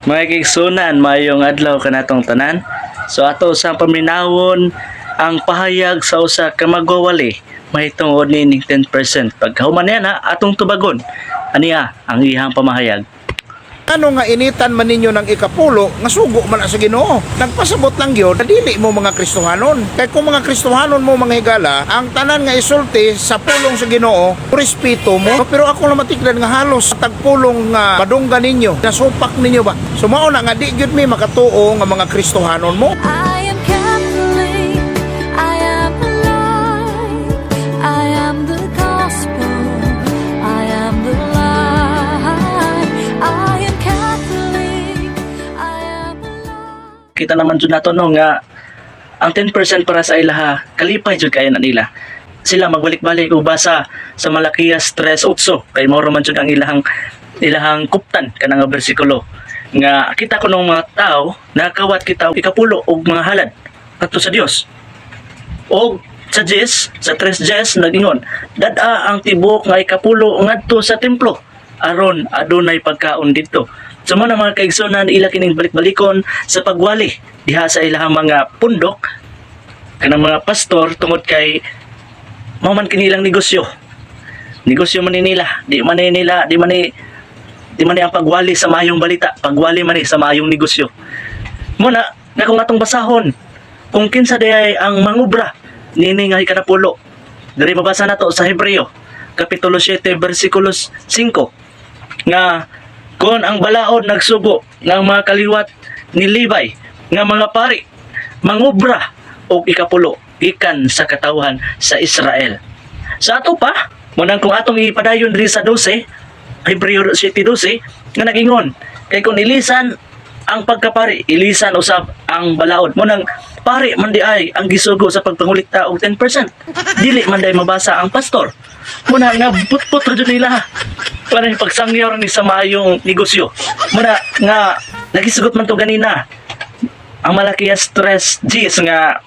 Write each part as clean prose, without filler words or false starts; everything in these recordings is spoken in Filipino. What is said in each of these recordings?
Mga kaigsunan, mayong adlaw kanatong tanan. So ato sa paminawon ang pahayag sa usa ka magwawali mahitungod nining 10%. Pag human yan ha, atong tubagon. Aniya ang ihang pamahayag. Ano nga initan man ninyo ng ikapulo, nga sugo man na sa Ginoo. Nagpasabot lang yun, dili mo mga Kristohanon. Kaya kung mga Kristohanon mo mga higala, ang tanan nga isulti sa pulong sa Ginoo, respeto mo. Pero ako na matiklan nga halos tagpulong nga madungga ninyo, nasupak ninyo ba? Sumao na nga di gyud mi makatuo nga mga Kristohanon mo. I am Catholic, I am alive, I am the gospel, I am the light, I am Catholic, I am alive. Kita naman dyan nato no nga ang 10% para sa ilaha, kalipay jud kaya na nila. Sila magbalik-balik ubasa sa Malakias 3:8 kay mao man jud ang ilahang kuptan kanang nga bersikulo nga kita ko ng mga tao nakawat kita ikapulo og mga halad adto sa Dios. Og sa Jes, sa 3 nagingon, dada ang tibok nga ikapulo ngadto sa templo aron adunay pagkaon didto. So mo na mga kaigsunan ila kining balik-balikon sa pagwali diha sa ilahang mga pundok kanang mga pastor tungod kay mao man kinilang negosyo. Negosyo man ni nila, di man ang pagwali sa maayong balita, pagwali man sa maayong negosyo. Muna, na kung atong basahon, kung kinsa day ang mangubra, nini nga ikanapulo. Dari mabasa na to sa Hebreo, Kapitulo 7, versikulo 5, nga kung ang balaod nagsugo ng mga kaliwat ni Levi, nga mga pari, mangubra o ikapulo, ikan sa katawhan sa Israel. Sa ato pa, munang kung atong ipadayon diri sa 12, Hebreo 7:12 nga nagingon kay kung ilisan ang pagkapari ilisan usab ang balaod mo nang pari man di ay ang gisugo sa pagpangulikta og 10% dili man day mabasa ang pastor muna nga putput ra jud nila para pagsangyaw ni sa maayong negosyo muna nga nagisugot man to ganina ang Malakias 3:10 nga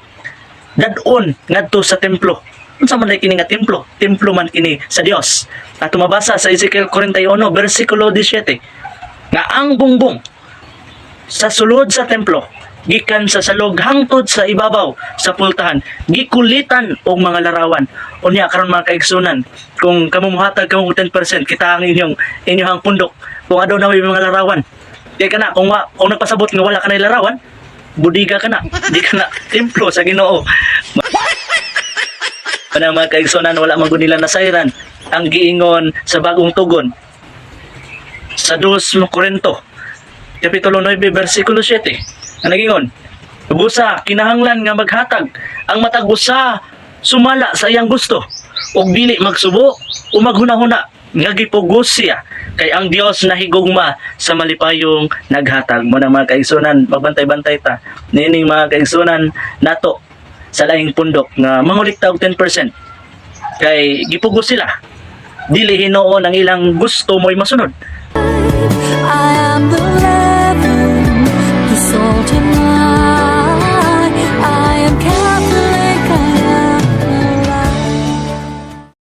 dadon ngadto sa templo. Unsa man kini nga templo? Templo man kini sa Dios. At mabasa sa Ezekiel 41 bersikulo 17 nga ang bungbong sa sulod sa templo gikan sa salog hangtod sa ibabaw sa pultahan gikulitan og mga larawan. Unya karon mga kaigsunan, kung kamumuhatag kamo 10% kita ang inyong pundok kung adto na may mga larawan. Di kana kung nagpasabot nga wala ka na larawan, budiga ka na. Di ka na templo sa Ginoo. Para mga kaigsunan wala man gud nila nasayran ang giingon sa bagong tugon sa 2 Korinto Kapitulo 9 bersikulo 7 ang nagingon busa kinahanglan nga maghatag ang matag usa sumala sa iyang gusto ug dili magsubo o maghunahuna nga gipugos siya kay ang Dios nahigugma sa malipayong naghatag mo na mga kaigsunan magbantay-bantay ta nining mga kaigsunan nato sa laing pundok nga mangulikta og 10% kay gipugos sila dili hinuon ang ilang gusto mo'y masunod. I